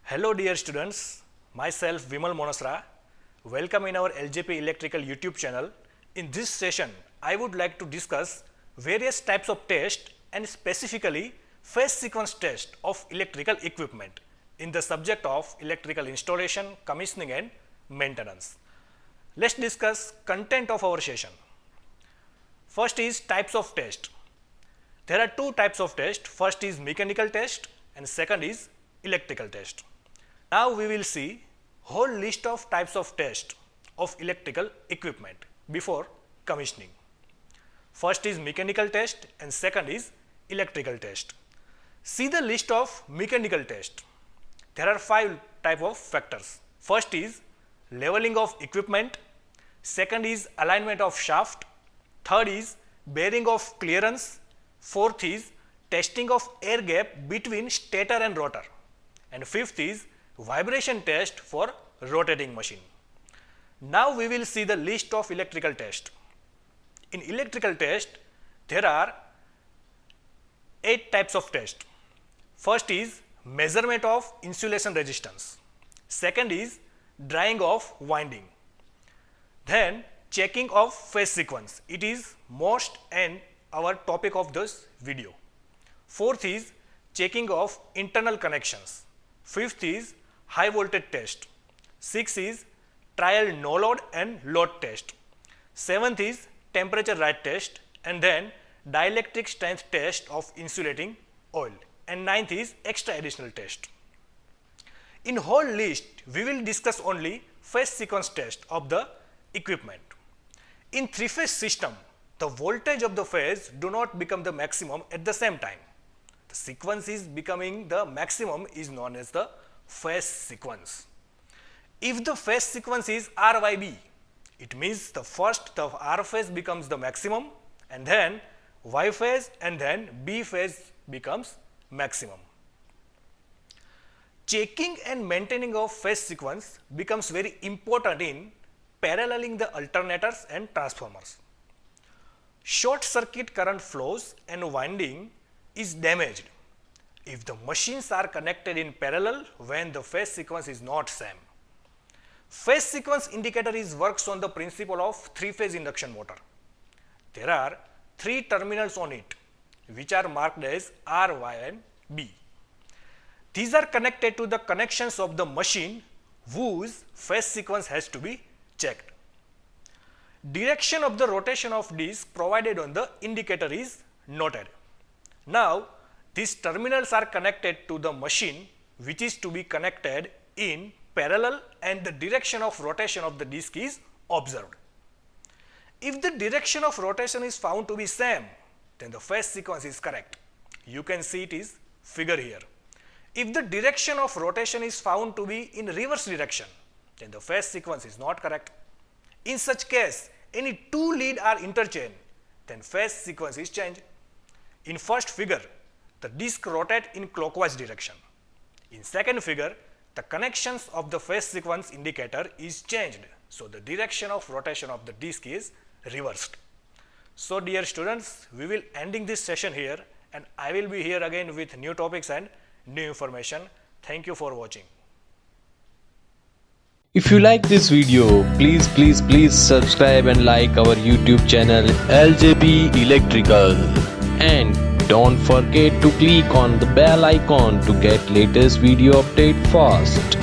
Hello dear students, myself Vimal Monasra. Welcome in our LJP Electrical YouTube channel. In this session, I would like to discuss various types of test and specifically phase sequence test of electrical equipment in the subject of electrical installation, commissioning and maintenance. Let's discuss content of our session. First is types of test. There are two types of test. First is mechanical test and second is electrical test. Now we will see whole list of types of test of electrical equipment before commissioning. First is mechanical test and second is electrical test. See the list of mechanical test. There are 5 type of factors. First is leveling of equipment, second is alignment of shaft, third is bearing of clearance, fourth is testing of air gap between stator and rotor, and fifth is vibration test for rotating machine. Now we will see the list of electrical test. In electrical test, there are 8 types of test. First is measurement of insulation resistance. Second is drying of winding. Then checking of phase sequence. It is most and our topic of this video. Fourth is checking of internal connections. Fifth is high voltage test. Sixth is trial no load and load test. Seventh is temperature right test, and then dielectric strength test of insulating oil, and ninth is extra additional test. In whole list we will discuss only phase sequence test of the equipment. In three-phase system, the voltage of the phase do not become the maximum at the same time. The sequence is becoming the maximum is known as the phase sequence. If the phase sequence is R by B, it means the R phase becomes the maximum, and then Y phase, and then B phase becomes maximum. Checking and maintaining of phase sequence becomes very important in paralleling the alternators and transformers. Short circuit current flows and winding is damaged if the machines are connected in parallel when the phase sequence is not same. Phase sequence indicator works on the principle of three-phase induction motor. There are 3 terminals on it which are marked as R, Y and B. These are connected to the connections of the machine whose phase sequence has to be checked. Direction of the rotation of disc provided on the indicator is noted. Now these terminals are connected to the machine which is to be connected in parallel, and the direction of rotation of the disc is observed. If the direction of rotation is found to be same, then the phase sequence is correct. You can see it is figure here. If the direction of rotation is found to be in reverse direction, then the phase sequence is not correct. In such case, any 2 lead are interchanged, then phase sequence is changed. In first figure, the disc rotate in clockwise direction. In second figure, the connections of the phase sequence indicator is changed, so the direction of rotation of the disc is reversed. So dear students, we will ending this session here, and I will be here again with new topics and new information. Thank you for watching. If you like this video, please subscribe and like our YouTube channel LJP Electrical, and don't forget to click on the bell icon to get latest video update fast.